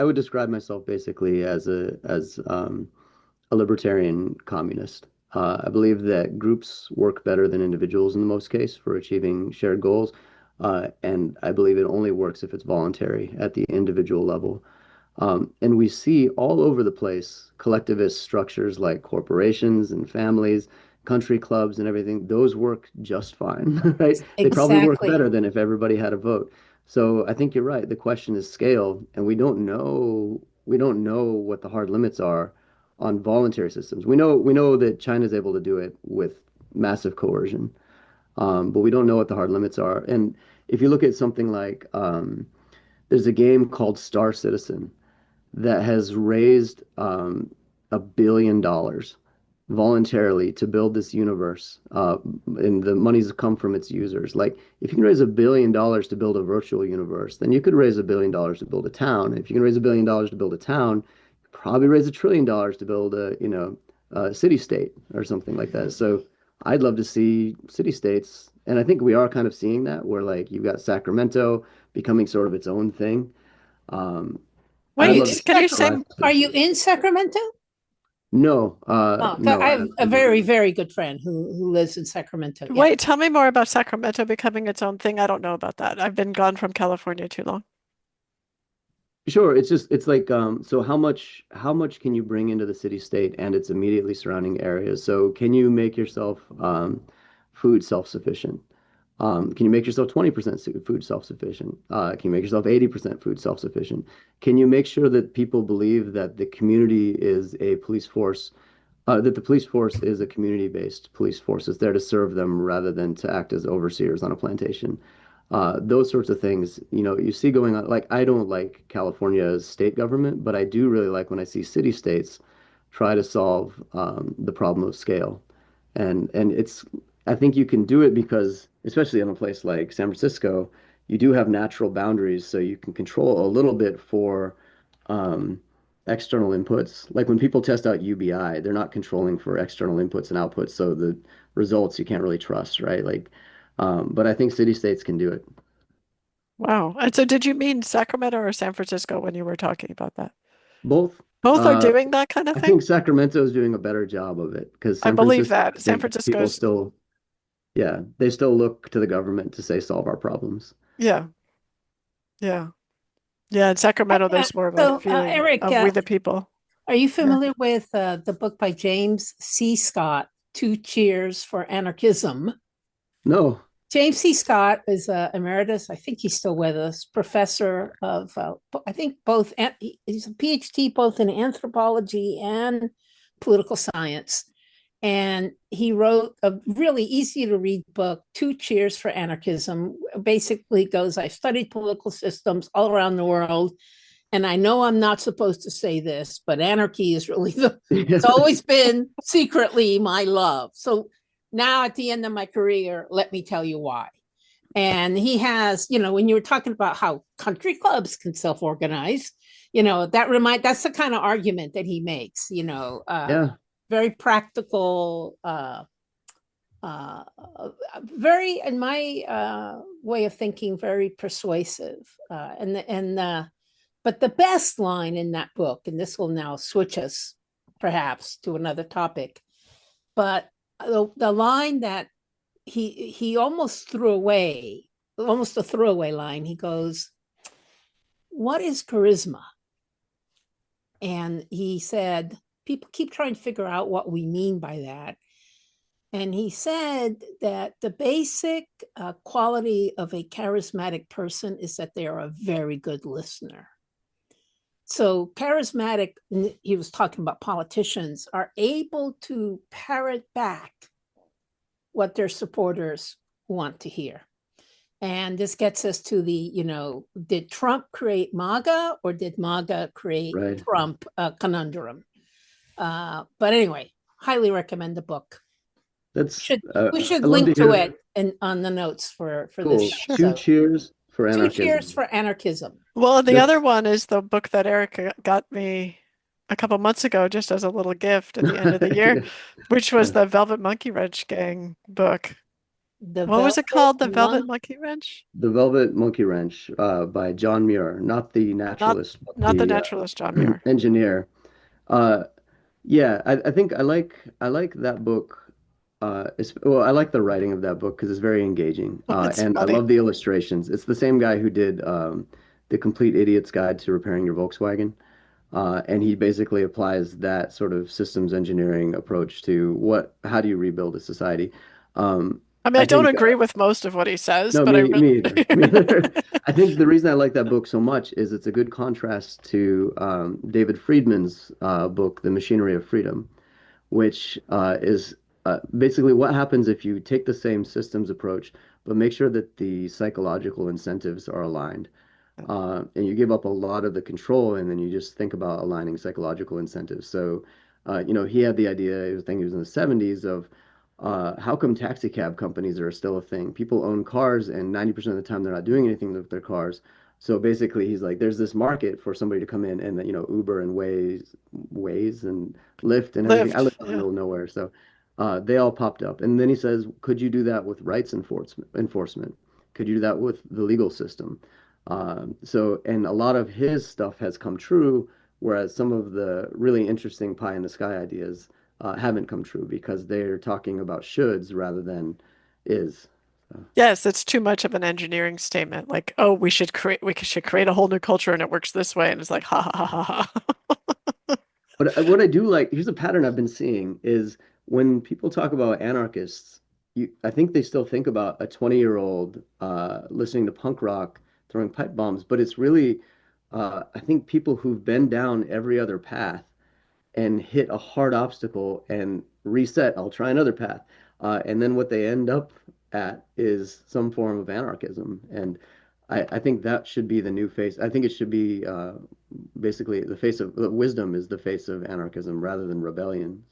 I would describe myself basically as a libertarian communist. I believe that groups work better than individuals in the most case for achieving shared goals. And I believe it only works if it's voluntary at the individual level. And we see all over the place collectivist structures like corporations and families, country clubs and everything. Those work just fine, right? They probably work Exactly. better than if everybody had a vote. So I think you're right. The question is scale, and we don't know what the hard limits are on voluntary systems. We know that China's able to do it with massive coercion, but we don't know what the hard limits are. And if you look at something like there's a game called Star Citizen that has raised $1 billion voluntarily to build this universe, and the money's come from its users. Like, if you can raise $1 billion to build a virtual universe, then you could raise $1 billion to build a town. If you can raise $1 billion to build a town, you could probably raise $1 trillion to build a city state or something like that. So I'd love to see city states, and I think we are kind of seeing that, where like you've got Sacramento becoming sort of its own thing. Um, Are I'd you love in to see Can you the say, Sacramento? rise of Are city you states. in Sacramento? No, Oh, no, I have a I live very, in. very good friend who lives in Sacramento. Yeah. wait, tell me more about Sacramento becoming its own thing. I don't know about that. I've been gone from California too long. Sure, it's like so how much can you bring into the city state and its immediately surrounding areas? So can you make yourself food self-sufficient? Can you make yourself 20% food self-sufficient? Can you make yourself 80% food self-sufficient? Can you make sure that people believe that the community is a police force, that the police force is a community-based police force that's there to serve them rather than to act as overseers on a plantation? Those sorts of things, you see going on. Like, I don't like California's state government, but I do really like when I see city states try to solve the problem of scale. And I think you can do it because, especially in a place like San Francisco, you do have natural boundaries, so you can control a little bit for um, external inputs. Like when people test out UBI, they're not controlling for external inputs and outputs, so the results you can't really trust, right? Like, but I think city states can do it. Wow. And so did you mean Sacramento or San Francisco when you were talking about that? Both. Both are Uh, doing that kind of I thing? think Sacramento is doing a better job of it because I San believe Francisco, that. I San think people Francisco's, still, yeah, they still look to the government to say solve our problems. yeah, yeah. Yeah, in Sacramento, there's more of a feeling Eric, of we the people. are you Yeah. familiar with the book by James C. Scott, Two Cheers for Anarchism? No. James C. Scott is emeritus, I think he's still with us, professor of, I think both, he's a PhD both in anthropology and political science. And he wrote a really easy to read book, Two Cheers for Anarchism. Basically goes, I studied political systems all around the world. And I know I'm not supposed to say this, but anarchy is really it's always been secretly my love. So now at the end of my career, let me tell you why. And he has, when you were talking about how country clubs can self-organize, that's the kind of argument that he makes, Yeah. very practical, uh, very, in my way of thinking, very persuasive. But the best line in that book, and this will now switch us perhaps to another topic, but the line that he almost threw away, almost a throwaway line. He goes, "What is charisma?" And he said, "People keep trying to figure out what we mean by that." And he said that the basic quality of a charismatic person is that they are a very good listener. So, charismatic, he was talking about politicians, are able to parrot back what their supporters want to hear. And this gets us to did Trump create MAGA or did MAGA create Right. Trump conundrum? But anyway, highly recommend the book. That's Should We should I love to link to hear. it on the notes for this Cool. Two episode. cheers for Two cheers anarchism. for anarchism. Well, the other That's one is the book that Eric got me a couple months ago, just as a little gift at the end of the year, yeah. which was Yeah. the Velvet Monkey Wrench Gang book. The What was it Velvet called? The Velvet Monk. Monkey Wrench? The Velvet Monkey Wrench by John Muir, not the Not naturalist, but not the the naturalist John Muir. engineer. Uh, yeah, I think I like that book. Well, I like the writing of that book because it's very engaging, It's and I funny. love the illustrations. It's the same guy who did the Complete Idiot's Guide to Repairing Your Volkswagen. And he basically applies that sort of systems engineering approach to how do you rebuild a society? Um, I mean, I I don't think agree with most of what he says, no, but I me either. Me really either. I think the reason I like that book so much is it's a good contrast to David Friedman's book, The Machinery of Freedom, which is basically what happens if you take the same systems approach, but make sure that the psychological incentives are aligned. And you give up a lot of the control, and then you just think about aligning psychological incentives. So, he had the idea, I think it was in the 70s, of how come taxi cab companies are still a thing? People own cars, and 90% of the time they're not doing anything with their cars. So basically, he's like, there's this market for somebody to come in and Uber and Waze and Lyft and everything. I lived. live out in the Yeah. middle of nowhere, so they all popped up. And then he says, could you do that with rights enforcement? Could you do that with the legal system? And a lot of his stuff has come true, whereas some of the really interesting pie in the sky ideas haven't come true because they're talking about shoulds rather than is. So, Yes, it's too much of an engineering statement. Like, oh, we should create a whole new culture and it works this way. And it's like, ha ha ha ha ha. but what I do like, here's a pattern I've been seeing is when people talk about anarchists, I think they still think about a 20-year-old listening to punk rock, throwing pipe bombs, but it's really, I think people who've been down every other path and hit a hard obstacle and reset. I'll try another path. And then what they end up at is some form of anarchism. And I think that should be the new face. I think it should be basically the face of wisdom is the face of anarchism rather than rebellion.